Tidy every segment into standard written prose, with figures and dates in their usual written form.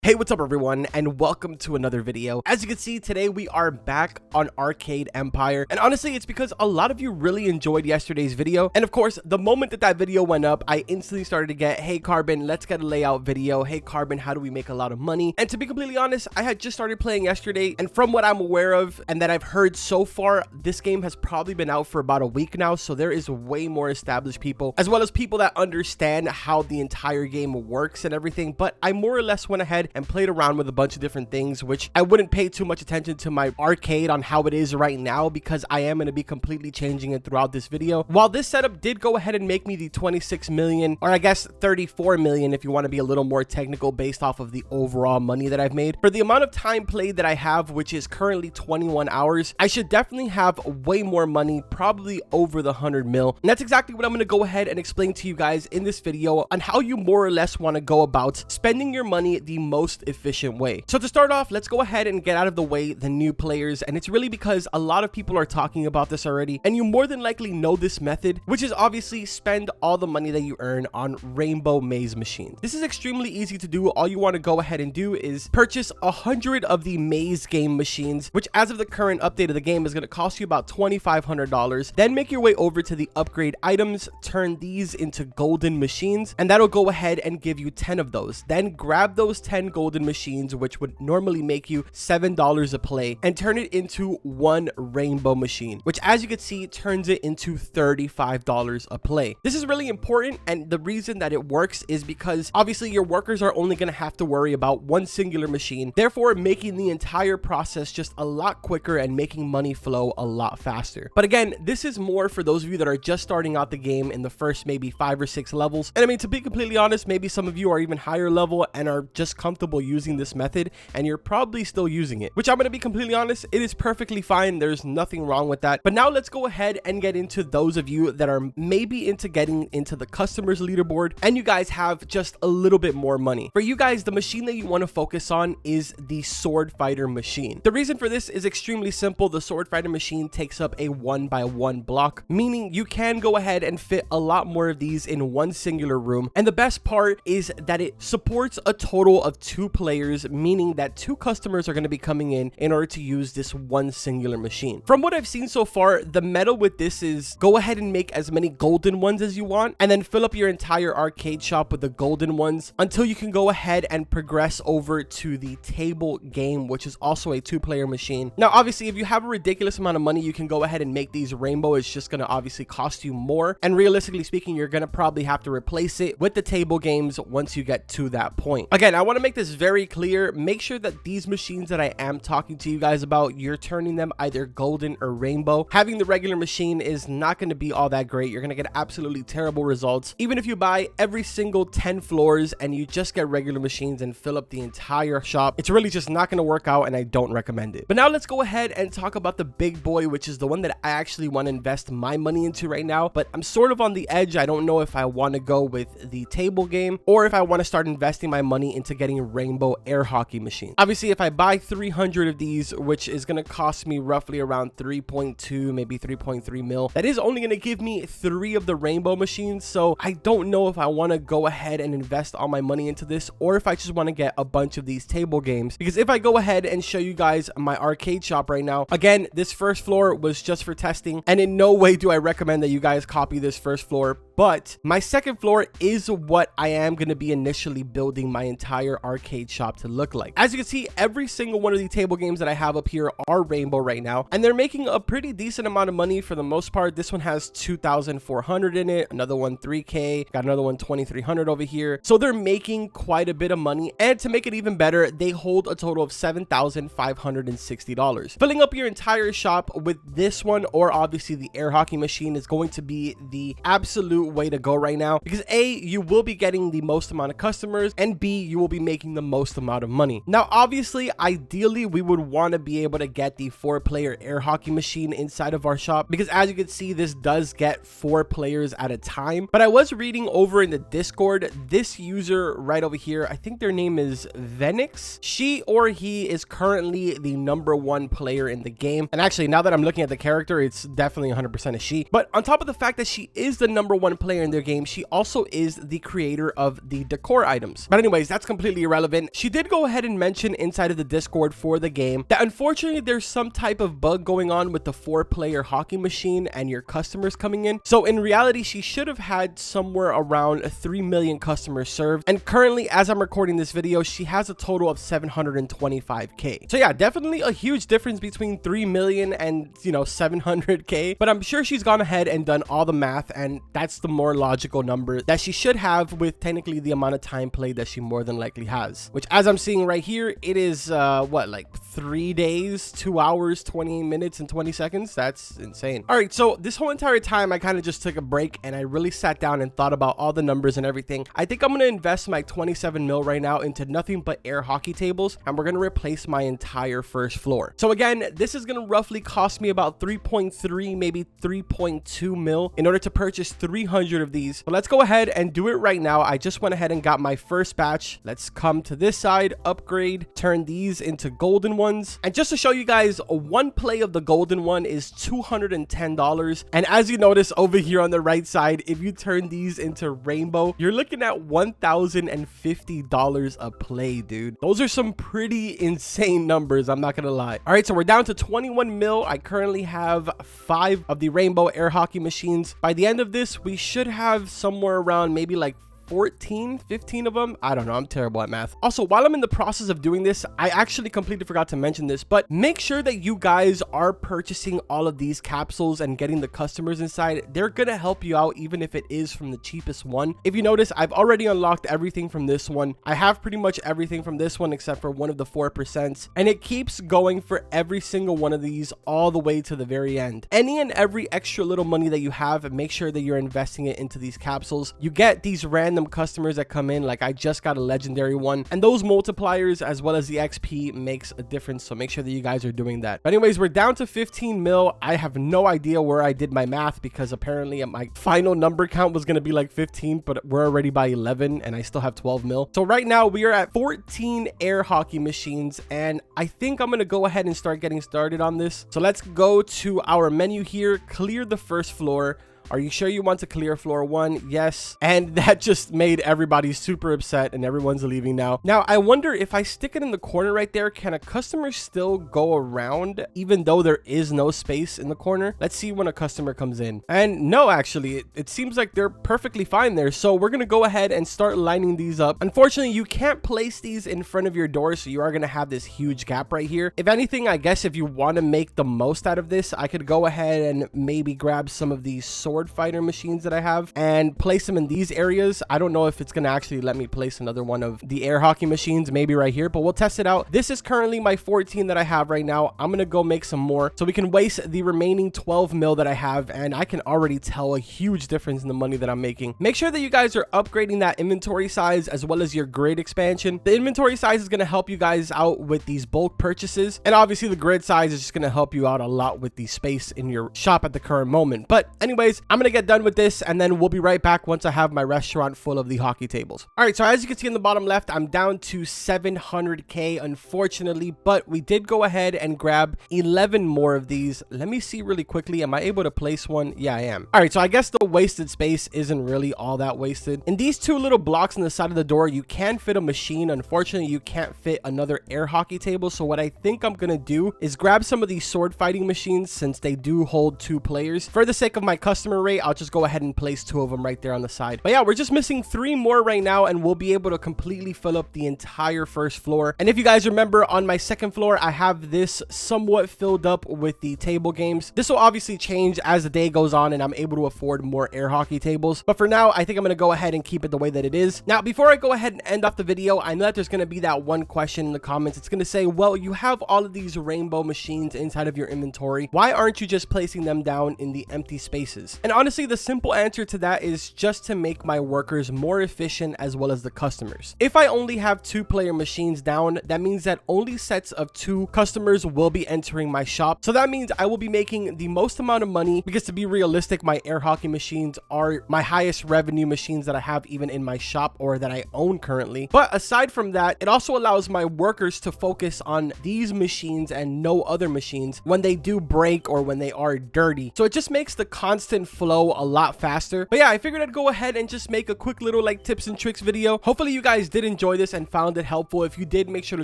Hey, what's up everyone, and welcome to another video. As you can see, today we are back on Arcade Empire, and honestly, it's because a lot of you really enjoyed yesterday's video, and of course, the moment that video went up, I instantly started to get, hey Carbon, let's get a layout video, hey Carbon, how do we make a lot of money? And to be completely honest, I had just started playing yesterday, and from what I'm aware of, and that I've heard so far, this game has probably been out for about a week now, so there is way more established people, as well as people that understand how the entire game works and everything, but I more or less went ahead and played around with a bunch of different things, which I wouldn't pay too much attention to my arcade on how it is right now, because I am going to be completely changing it throughout this video. While this setup did go ahead and make me the 26 million, or I guess 34 million if you want to be a little more technical based off of the overall money that I've made, for the amount of time played that I have, which is currently 21 hours, I should definitely have way more money, probably over the 100 mil. And that's exactly what I'm going to go ahead and explain to you guys in this video on how you more or less want to go about spending your money the most efficient way. So to start off, let's go ahead and get out of the way the new players, and it's really because a lot of people are talking about this already, and you more than likely know this method, which is obviously spend all the money that you earn on rainbow maze machines. This is extremely easy to do. All you want to go ahead and do is purchase 100 of the maze game machines, which as of the current update of the game is going to cost you about $2,500. Then make your way over to the upgrade items, turn these into golden machines, and that'll go ahead and give you 10 of those. Then grab those 10 golden machines, which would normally make you $7 a play, and turn it into one rainbow machine, which as you can see turns it into $35 a play. This is really important, and the reason that it works is because obviously your workers are only going to have to worry about one singular machine, therefore making the entire process just a lot quicker and making money flow a lot faster. But again, this is more for those of you that are just starting out the game in the first maybe 5 or 6 levels, and I mean, to be completely honest, maybe some of you are even higher level and are just comfortable using this method, and you're probably still using it, which I'm going to be completely honest, it is perfectly fine. There's nothing wrong with that. But now let's go ahead and get into those of you that are maybe into getting into the customers leaderboard, and you guys have just a little bit more money. For you guys, the machine that you want to focus on is the sword fighter machine. The reason for this is extremely simple. The sword fighter machine takes up a 1x1 block, meaning you can go ahead and fit a lot more of these in one singular room. And the best part is that it supports a total of 2 players, meaning that 2 customers are going to be coming in order to use this one singular machine. From what I've seen so far, the meta with this is go ahead and make as many golden ones as you want, and then fill up your entire arcade shop with the golden ones until you can go ahead and progress over to the table game, which is also a 2-player machine. Now, obviously, if you have a ridiculous amount of money, you can go ahead and make these rainbow. It's just going to obviously cost you more, and realistically speaking, you're going to probably have to replace it with the table games once you get to that point. Again, I want to make this very clear. Make sure that these machines that I am talking to you guys about, you're turning them either golden or rainbow. Having the regular machine is not going to be all that great. You're going to get absolutely terrible results. Even if you buy every single 10 floors and you just get regular machines and fill up the entire shop, it's really just not going to work out, and I don't recommend it. But now let's go ahead and talk about the big boy, which is the one that I actually want to invest my money into right now, but I'm sort of on the edge. I don't know if I want to go with the table game or if I want to start investing my money into getting rainbow air hockey machine. Obviously, if I buy 300 of these, which is going to cost me roughly around 3.2, maybe 3.3 mil, that is only going to give me 3 of the rainbow machines. So I don't know if I want to go ahead and invest all my money into this, or if I just want to get a bunch of these table games. Because if I go ahead and show you guys my arcade shop right now, again, this first floor was just for testing, and in no way do I recommend that you guys copy this first floor. But my second floor is what I am going to be initially building my entire arcade shop to look like. As you can see, every single one of the table games that I have up here are rainbow right now, and they're making a pretty decent amount of money for the most part. This one has 2,400 in it, another one 3K, got another one 2,300 over here. So they're making quite a bit of money, and to make it even better, they hold a total of $7,560. Filling up your entire shop with this one, or obviously the air hockey machine, is going to be the absolute way to go right now, because A, you will be getting the most amount of customers, and B, you will be making the most amount of money. Now, obviously, ideally, we would want to be able to get the 4-player air hockey machine inside of our shop, because as you can see, this does get 4 players at a time. But I was reading over in the Discord, this user right over here, I think their name is Venix. She or he is currently the #1 player in the game. And actually, now that I'm looking at the character, it's definitely 100% a she. But on top of the fact that she is the #1 player in their game, she also is the creator of the decor items. But anyways, that's completely irrelevant. She did go ahead and mention inside of the Discord for the game that unfortunately there's some type of bug going on with the 4-player hockey machine and your customers coming in. So in reality, she should have had somewhere around 3 million customers served. And currently, as I'm recording this video, she has a total of 725k. So yeah, definitely a huge difference between 3 million and, you know, 700k. But I'm sure she's gone ahead and done all the math, and that's the more logical number that she should have with technically the amount of time played that she more than likely has, which, as I'm seeing right here, it is what, like 3 days, 2 hours, 20 minutes and 20 seconds. That's insane. All right, so this whole entire time I kind of just took a break and I really sat down and thought about all the numbers and everything. I think I'm going to invest my 27 mil right now into nothing but air hockey tables, and we're going to replace my entire first floor. So again, this is going to roughly cost me about 3.3, maybe 3.2 mil in order to purchase 300 of these. But let's go ahead and do it right now. I just went ahead and got my first batch. Let's come to this side, upgrade, turn these into golden ones. And just to show you guys, one play of the golden one is $210. And as you notice over here on the right side, if you turn these into rainbow, you're looking at $1,050 a play, dude. Those are some pretty insane numbers, I'm not gonna lie. All right, so we're down to 21 mil. I currently have 5 of the rainbow air hockey machines. By the end of this, we should have somewhere around maybe like 14, 15 of them. I don't know. I'm terrible at math. Also, while I'm in the process of doing this, I actually completely forgot to mention this, but make sure that you guys are purchasing all of these capsules and getting the customers inside. They're gonna help you out even if it is from the cheapest one. If you notice, I've already unlocked everything from this one. I have pretty much everything from this one except for one of the 4%, and it keeps going for every single one of these all the way to the very end. Any and every extra little money that you have, make sure that you're investing it into these capsules. You get these random customers that come in, like I just got a legendary one, and those multipliers as well as the XP makes a difference, so make sure that you guys are doing that. But anyways, we're down to 15 mil. I have no idea where I did my math because apparently my final number count was going to be like 15, but we're already by 11 and I still have 12 mil. So right now we are at 14 air hockey machines, and I think I'm going to go ahead and start getting started on this. So let's go to our menu here, clear the first floor. Are you sure you want to clear floor 1? Yes. And that just made everybody super upset and everyone's leaving now. Now, I wonder if I stick it in the corner right there, can a customer still go around even though there is no space in the corner? Let's see when a customer comes in. And no, actually, it seems like they're perfectly fine there. So we're going to go ahead and start lining these up. Unfortunately, you can't place these in front of your door, so you are going to have this huge gap right here. If anything, I guess if you want to make the most out of this, I could go ahead and maybe grab some of these sword fighter machines that I have and place them in these areas. I don't know if it's gonna actually let me place another one of the air hockey machines, maybe right here, but we'll test it out. This is currently my 14 that I have right now. I'm gonna go make some more so we can waste the remaining 12 mil that I have, and I can already tell a huge difference in the money that I'm making. Make sure that you guys are upgrading that inventory size as well as your grid expansion. The inventory size is gonna help you guys out with these bulk purchases, and obviously the grid size is just gonna help you out a lot with the space in your shop at the current moment. But anyways, I'm gonna get done with this and then we'll be right back once I have my restaurant full of the hockey tables. All right, so as you can see in the bottom left, I'm down to 700k unfortunately, but we did go ahead and grab 11 more of these. Let me see really quickly, am I able to place one? Yeah, I am. All right, so I guess the wasted space isn't really all that wasted. In these two little blocks on the side of the door, you can fit a machine. Unfortunately, you can't fit another air hockey table, so what I think I'm gonna do is grab some of these sword fighting machines since they do hold 2 players. For the sake of my customer rate, I'll just go ahead and place 2 of them right there on the side. But yeah, we're just missing 3 more right now and we'll be able to completely fill up the entire first floor. And if you guys remember, on my second floor, I have this somewhat filled up with the table games. This will obviously change as the day goes on and I'm able to afford more air hockey tables. But for now, I think I'm going to go ahead and keep it the way that it is. Now, before I go ahead and end off the video, I know that there's going to be that one question in the comments. It's going to say, well, you have all of these rainbow machines inside of your inventory. Why aren't you just placing them down in the empty spaces? And honestly, the simple answer to that is just to make my workers more efficient as well as the customers. If I only have 2-player machines down, that means that only sets of 2 customers will be entering my shop. So that means I will be making the most amount of money because, to be realistic, my air hockey machines are my highest revenue machines that I have even in my shop or that I own currently. But aside from that, it also allows my workers to focus on these machines and no other machines when they do break or when they are dirty. So it just makes the constant flow a lot faster. But yeah, I figured I'd go ahead and just make a quick little like tips and tricks video. Hopefully you guys did enjoy this and found it helpful. If you did, make sure to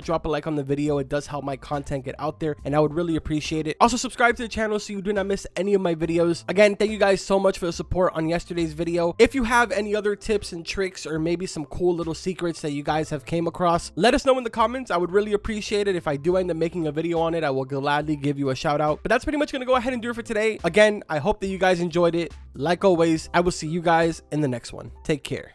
drop a like on the video. It does help my content get out there, and I would really appreciate it. Also, subscribe to the channel so you do not miss any of my videos. Again, thank you guys so much for the support on yesterday's video. If you have any other tips and tricks, or maybe some cool little secrets that you guys have came across, let us know in the comments. I would really appreciate it. If I do end up making a video on it, I will gladly give you a shout out. But that's pretty much gonna go ahead and do it for today. Again, I hope that you guys enjoyed it. Like always, I will see you guys in the next one. Take care.